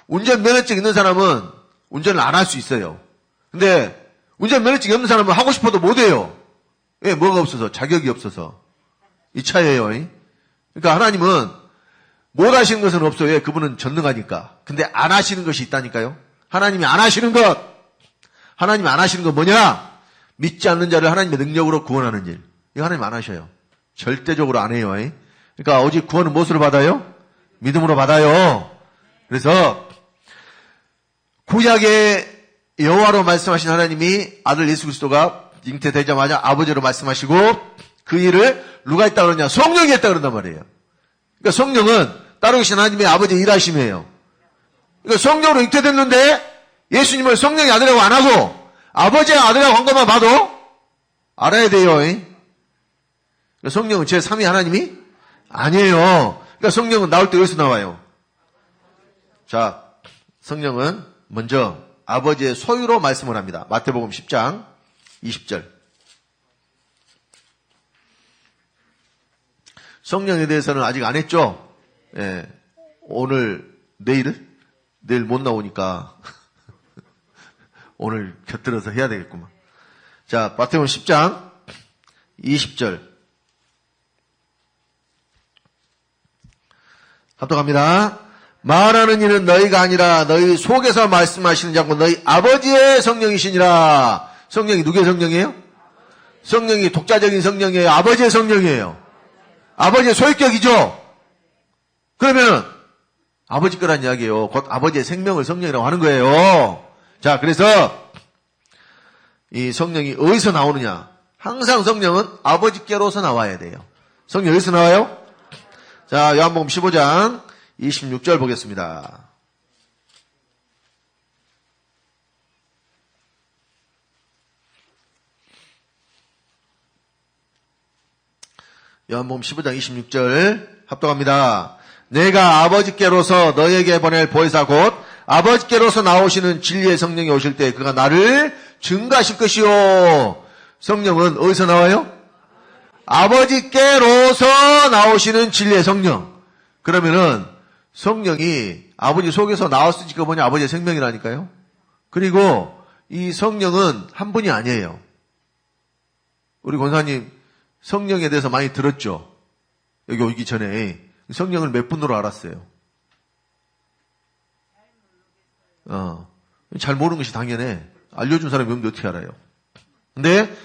운전면허증 있는 사람은 운전을 안 할 수 있어요. 근데 운전면허증이 없는 사람은 하고 싶어도 못 해요. 왜? 뭐가 없어서? 자격이 없어서. 이 차이예요. 그러니까 하나님은 못 하시는 것은 없어요. 왜? 그분은 전능하니까. 근데 안 하시는 것이 있다니까요. 하나님이 안 하시는 것 뭐냐? 믿지 않는 자를 하나님의 능력으로 구원하는 일. 이거 하나님 안 하셔요. 절대적으로 안 해요. 그러니까 오직 구원은 무엇으로 받아요? 믿음으로 받아요. 그래서 구약의 여호와로 말씀하신 하나님이 아들 예수 그리스도가 잉태되자마자 아버지로 말씀하시고 그 일을 누가 했다 그러냐? 성령이 했다 그런단 말이에요. 그러니까 성령은 따로 계신 하나님의 아버지의 일하심이에요. 그러니까 성령으로 잉태됐는데 예수님을 성령의 아들이라고 안 하고 아버지의 아들이라고 한 것만 봐도 알아야 돼요. 그러니까 성령은 제3위 하나님이 아니에요. 그러니까 성령은 나올 때 어디서 나와요? 자, 성령은 먼저 아버지의 소유로 말씀을 합니다. 마태복음 10장 20절. 성령에 대해서는 아직 안 했죠? 예. 오늘, 내일 못 나오니까 오늘 곁들여서 해야 되겠구만. 자, 마태복음 10장 20절. 합독합니다. 말하는 이는 너희가 아니라 너희 속에서 말씀하시는 자고 너희 아버지의 성령이시니라. 성령이 누구의 성령이에요? 성령이 독자적인 성령이에요? 아버지의 성령이에요? 아버지의 소유격이죠? 그러면 아버지 거란 이야기예요. 곧 아버지의 생명을 성령이라고 하는 거예요. 자, 그래서 이 성령이 어디서 나오느냐? 항상 성령은 아버지께로서 나와야 돼요. 성령 어디서 나와요? 자, 요한복음 15장 26절 보겠습니다. 요한복음 15장 26절 합독합니다. 내가 아버지께로서 너에게 보낼 보혜사 곧 아버지께로서 나오시는 진리의 성령이 오실 때 그가 나를 증거하실 것이요. 성령은 어디서 나와요? 아버지께로서 나오시는 진리의 성령. 그러면은 성령이 아버지 속에서 나왔으니까 뭐냐? 아버지의 생명이라니까요. 그리고 이 성령은 한 분이 아니에요. 우리 권사님 성령에 대해서 많이 들었죠? 여기 오기 전에 성령을 몇 분으로 알았어요? 잘 모르는 것이 당연해. 알려준 사람이 없는데 어떻게 알아요? 근데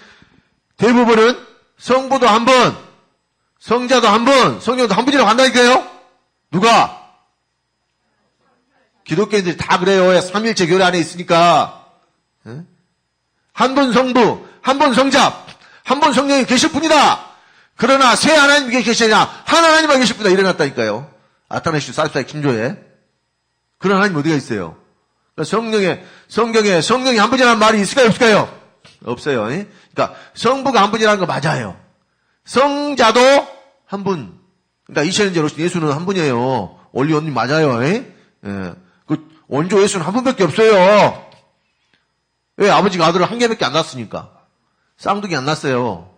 대부분은 성부도 한 분, 성자도 한 분, 성령도 한 분이라고 한다니까요? 누가? 기독교인들이 다 그래요. 삼일체 교회 안에 있으니까. 한 분 성부, 한 분 성자, 한 분 성령이 계실 뿐이다. 그러나 세 하나님이 계시냐? 한 하나님만 계실 뿐이다. 이래놨다니까요. 아타나시오 사립사의 김조에. 그런 하나님 어디가 있어요? 그러니까 성경에 성령이 한 분이라는 말이 있을까요? 없을까요? 없어요. 그러니까 성부가 한 분이라는 거 맞아요. 성자도 한 분. 그러니까 이천년째 오신 예수는 한 분이에요. 원리 원리 맞아요. 그 원조 예수는 한 분밖에 없어요. 왜? 아버지가 아들을 한 개밖에 안 낳았으니까. 쌍둥이 안 낳았어요.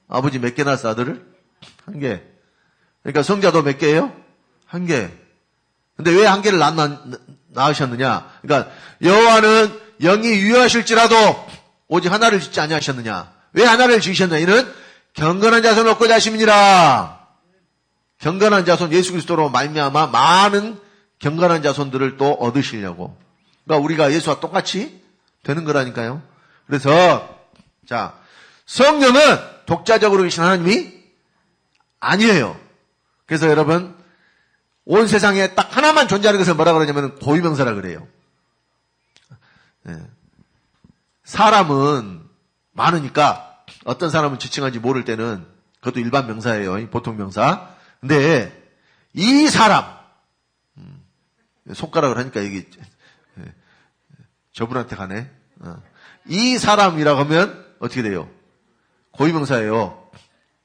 아버지 몇 개 낳았어, 아들을? 한 개. 그러니까 성자도 몇 개예요? 한 개. 근데 왜 한 개를 낳으셨느냐? 그러니까 여호와는 영이 유효하실지라도 오직 하나를 짓지 아니하셨느냐? 왜 하나를 지으셨느냐? 이는 경건한 자손을 얻고자 하심이니라. 경건한 자손 예수 그리스도로 말미암아 많은 경건한 자손들을 또 얻으시려고. 그러니까 우리가 예수와 똑같이 되는 거라니까요. 그래서 자, 성령은 독자적으로 계신 하나님이 아니에요. 그래서 여러분 온 세상에 딱 하나만 존재하는 것을 뭐라 그러냐면 고유명사라 그래요. 네. 사람은 많으니까 어떤 사람은 지칭한지 모를 때는 그것도 일반 명사예요. 보통 명사. 근데 이 사람 손가락을 하니까 이게 저분한테 가네. 이 사람이라고 하면 어떻게 돼요? 고유명사예요.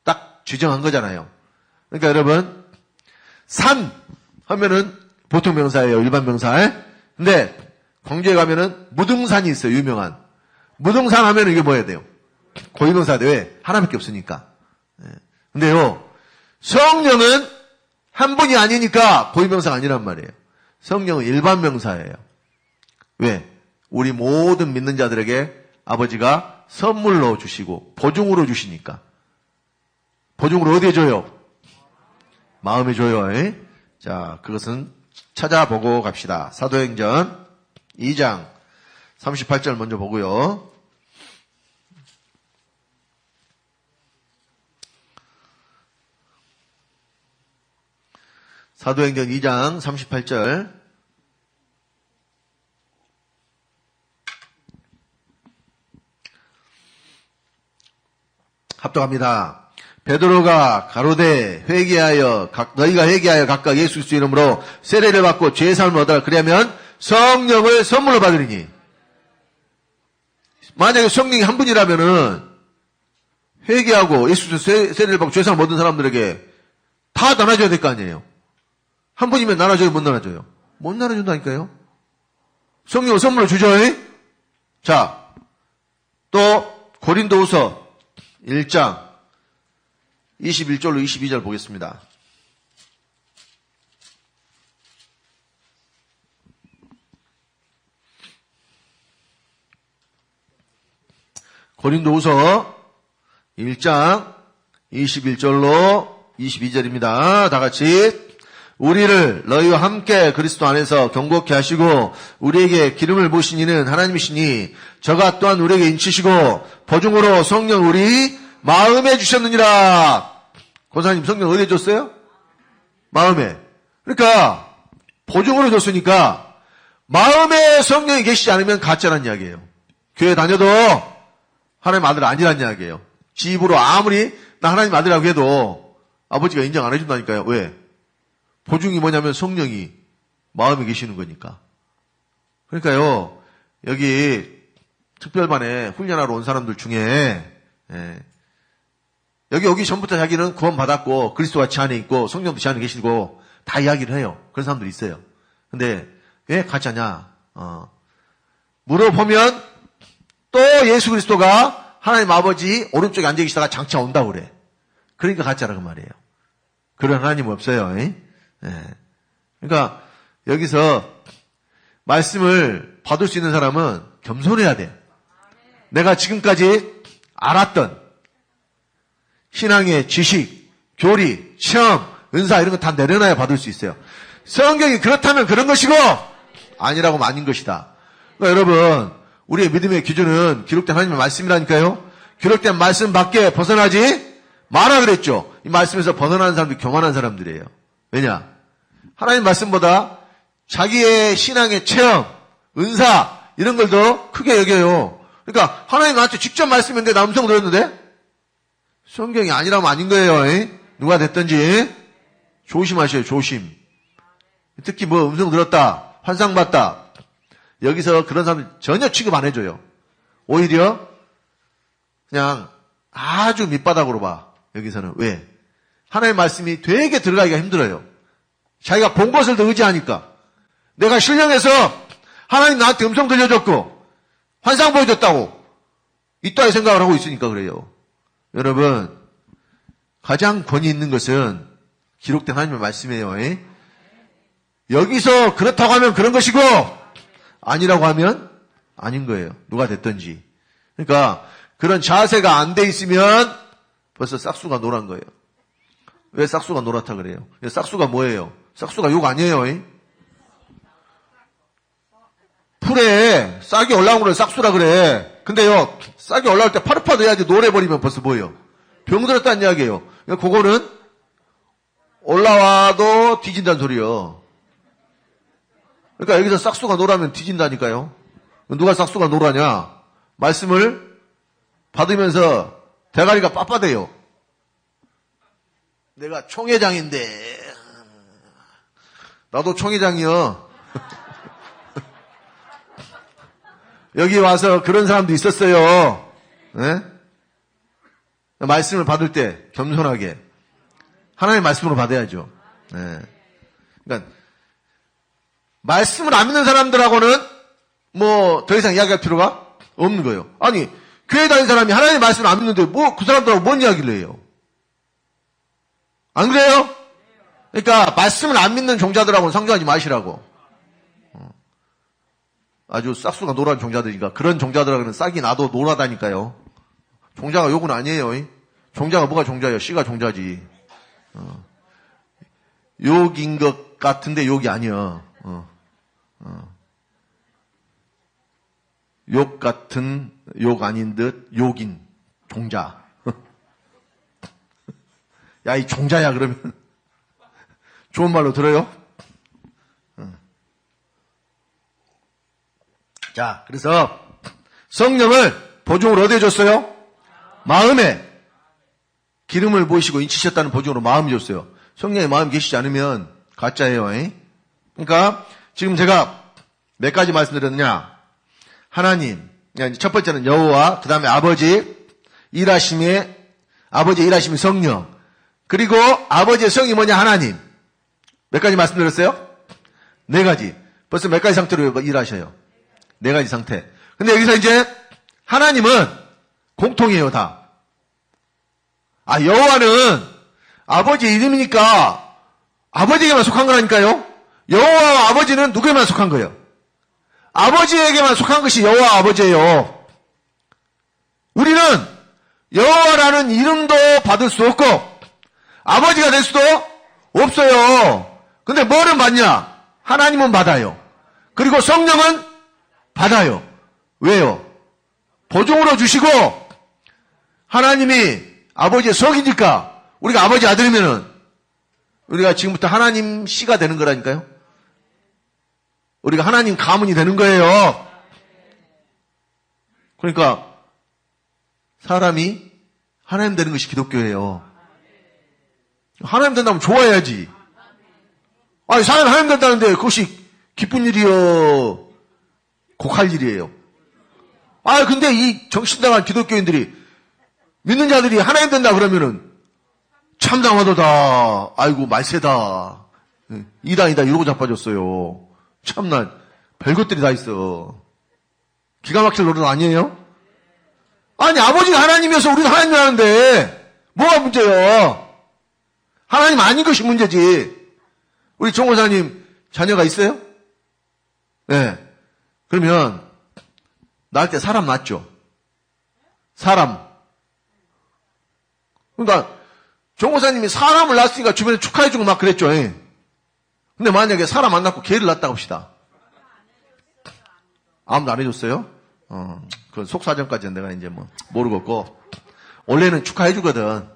딱 지정한 거잖아요. 그러니까 여러분 산 하면은 보통 명사예요. 일반 명사. 근데 광주에 가면은 무등산이 있어요. 유명한. 무등산 하면은 이게 뭐야 돼요? 고유명사인데 왜? 하나밖에 없으니까. 근데요, 성령은 한 분이 아니니까 고유명사가 아니란 말이에요. 성령은 일반 명사예요. 왜? 우리 모든 믿는 자들에게 아버지가 선물로 주시고 보증으로 주시니까. 보증으로 어디에 줘요? 마음에 줘요. 자, 그것은 찾아보고 갑시다. 사도행전 2장 38절 먼저 보고요. 사도행전 2장 38절. 합독합니다. 베드로가 가로되 너희가 회개하여 각각 예수 그리스도 이름으로 세례를 받고 죄 사함을 얻으라. 그러면 성령을 선물로 받으리니. 만약에 성령이 한 분이라면은 회개하고 예수 그리스도 세례를 받고 죄 사함을 얻은 사람들에게 다 나눠줘야 될 거 아니에요. 한 분이면 나눠줘요, 못 나눠줘요? 못 나눠준다니까요. 성령을 선물로 주죠. 자, 또 고린도후서 1장 21절로 22절 보겠습니다. 고린도후서 1장 21절로 22절입니다. 다 같이 우리를 너희와 함께 그리스도 안에서 경고케 하시고 우리에게 기름을 부으신 이는 하나님이시니 저가 또한 우리에게 인치시고 보증으로 성령 우리 마음에 주셨느니라. 권사님 성령 어디에 줬어요? 마음에. 그러니까 보증으로 줬으니까 마음에 성령이 계시지 않으면 가짜란 이야기예요. 교회 다녀도 하나님 아들 아니란 이야기예요. 지 입으로 아무리 나 하나님 아들이라고 해도 아버지가 인정 안 해준다니까요. 왜? 보증이 뭐냐면 성령이 마음에 계시는 거니까. 그러니까요, 여기 특별반에 훈련하러 온 사람들 중에 여기 오기 전부터 자기는 구원받았고 그리스도가 지 안에 있고 성령도 지 안에 계시고 다 이야기를 해요. 그런 사람들이 있어요. 근데 왜 가짜냐? 물어보면 또 예수 그리스도가 하나님 아버지 오른쪽에 앉아 계시다가 장차 온다고 그래. 그러니까 가짜라고 말이에요. 그런 하나님 없어요. 그러니까 여기서 말씀을 받을 수 있는 사람은 겸손해야 돼. 내가 지금까지 알았던 신앙의 지식, 교리, 시험, 은사 이런 거 다 내려놔야 받을 수 있어요. 성경이 그렇다면 그런 것이고 아니라고 하면 아닌 것이다. 그러니까 여러분 우리의 믿음의 기준은 기록된 하나님의 말씀이라니까요. 기록된 말씀 밖에 벗어나지 마라 그랬죠. 이 말씀에서 벗어나는 사람들이 교만한 사람들이에요. 왜냐? 하나님 말씀보다 자기의 신앙의 체험, 은사 이런 걸 더 크게 여겨요. 그러니까 하나님 나한테 직접 말씀했는데 나 음성 들었는데 성경이 아니라면 아닌 거예요. 누가 됐든지 조심하셔요. 조심. 특히 뭐 음성 들었다, 환상 봤다. 여기서 그런 사람들 전혀 취급 안 해줘요. 오히려 그냥 아주 밑바닥으로 봐. 여기서는 왜? 하나님의 말씀이 되게 들어가기가 힘들어요. 자기가 본 것을 더 의지하니까. 내가 신령해서 하나님 나한테 음성 들려줬고 환상 보여줬다고 이따위 생각을 하고 있으니까 그래요. 여러분, 가장 권위 있는 것은 기록된 하나님의 말씀이에요. 여기서 그렇다고 하면 그런 것이고 아니라고 하면 아닌 거예요. 누가 됐든지. 그러니까 그런 자세가 안 돼 있으면 벌써 싹수가 노란 거예요. 왜 싹수가 노랗다 그래요? 싹수가 뭐예요? 싹수가 욕 아니에요. 풀에 싹이 올라오는 걸 싹수라 그래. 근데요, 싹이 올라올 때 파릇파릇 해야지 노래버리면 벌써 뭐예요? 병들었다는 이야기예요. 그거는 올라와도 뒤진다는 소리요. 그러니까 여기서 싹수가 노라면 뒤진다니까요. 누가 싹수가 노라냐? 말씀을 받으면서 대가리가 빳빳해요. 내가 총회장인데 나도 총회장이요. 여기 와서 그런 사람도 있었어요. 네? 말씀을 받을 때 겸손하게 하나님의 말씀으로 받아야죠. 네. 그러니까 말씀을 안 믿는 사람들하고는 뭐 더 이상 이야기할 필요가 없는 거예요. 아니 교회 다니는 사람이 하나님의 말씀을 안 믿는데 뭐 그 사람들하고 뭔 이야기를 해요? 안 그래요? 그러니까 말씀을 안 믿는 종자들하고는 상종하지 마시라고. 아주 싹수가 노란 종자들이니까 그런 종자들하고는 싹이 나도 노라다니까요. 종자가 욕은 아니에요. 종자가 뭐가 종자예요? 씨가 종자지. 욕인 것 같은데 욕이 아니야. 욕 같은 욕 아닌 듯 욕인 종자. 야, 이 종자야 그러면 좋은 말로 들어요? 자, 그래서 성령을 보증으로 어디에 줬어요? 마음에 기름을 부으시고 인치셨다는 보증으로 마음이 줬어요. 성령의 마음이 계시지 않으면 가짜예요. 그러니까 지금 제가 몇 가지 말씀드렸느냐? 하나님, 첫 번째는 여호와, 그 다음에 아버지 일하심이 성령, 그리고 아버지의 성이 뭐냐? 하나님. 몇 가지 말씀드렸어요? 네 가지. 벌써 몇 가지 상태로 일하셔요. 네 가지 상태. 근데 여기서 이제 하나님은 공통이에요, 다. 여호와는 아버지 이름이니까 아버지에게만 속한 거라니까요. 여호와와 아버지는 누구에만 속한 거예요? 아버지에게만 속한 것이 여호와 아버지예요. 우리는 여호와라는 이름도 받을 수 없고 아버지가 될 수도 없어요. 근데 뭐는 받냐? 하나님은 받아요. 그리고 성령은 받아요. 왜요? 보증으로 주시고 하나님이 아버지의 성이니까 우리가 아버지 아들이면은 우리가 지금부터 하나님 씨가 되는 거라니까요. 우리가 하나님 가문이 되는 거예요. 그러니까 사람이 하나님 되는 것이 기독교예요. 하나님 된다면 좋아해야지. 사람이 하나님 된다는데 그것이 기쁜 일이요, 곡할 일이에요. 근데 이 정신당한 기독교인들이 믿는 자들이 하나님 된다 그러면은 참담하도다. 아이고 말세다. 이다 이러고 자빠졌어요. 참나 별것들이 다 있어. 기가 막힐 노릇 아니에요? 아버지가 하나님이어서 우리는 하나님 하는데 뭐가 문제예요? 하나님 아닌 것이 문제지. 우리 정호사님 자녀가 있어요? 네. 그러면 낳을 때 사람 낳죠? 사람. 그러니까 정호사님이 사람을 낳았으니까 주변에 축하해주고 막 그랬죠. 근데 만약에 사람 안 낳고 개를 낳았다고 합시다. 아무도 안 해줬어요? 그 속사정까지는 내가 이제 모르겠고. 원래는 축하해주거든.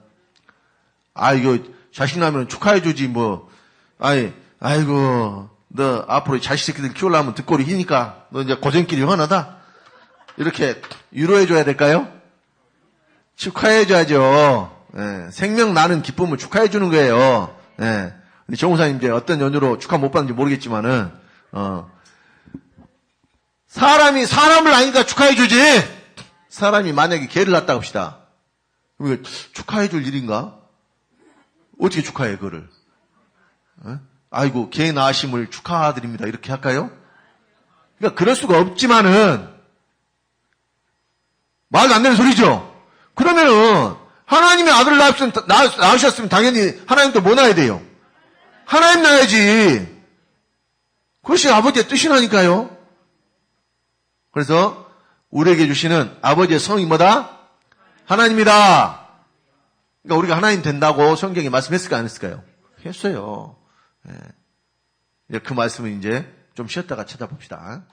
이거 자식 낳으면 축하해주지 아이고, 너 앞으로 자식 새끼들 키우려면 득골이 희니까 너 이제 고생길이 훤하다. 이렇게 위로해줘야 될까요? 축하해줘야죠. 생명 나는 기쁨을 축하해주는 거예요. 우리 정우사님 이제 어떤 연유로 축하 못 받는지 모르겠지만은, 사람이 사람을 낳으니까 축하해주지, 사람이 만약에 개를 낳았다고 합시다. 그럼 축하해줄 일인가? 어떻게 축하해, 그거를? 아이고, 개 낳으심을 축하드립니다. 이렇게 할까요? 그러니까 그럴 수가 없지만은, 말도 안 되는 소리죠. 그러면은 하나님의 아들을 낳으셨으면 당연히 하나님도 뭐 낳아야 돼요? 하나님 낳아야지. 그것이 아버지의 뜻이라니까요. 그래서 우리에게 주시는 아버지의 성이 뭐다? 하나님이다. 그러니까 우리가 하나님 된다고 성경에 말씀했을까 안 했을까요? 했어요. 예. 그 말씀을 이제 좀 쉬었다가 찾아봅시다.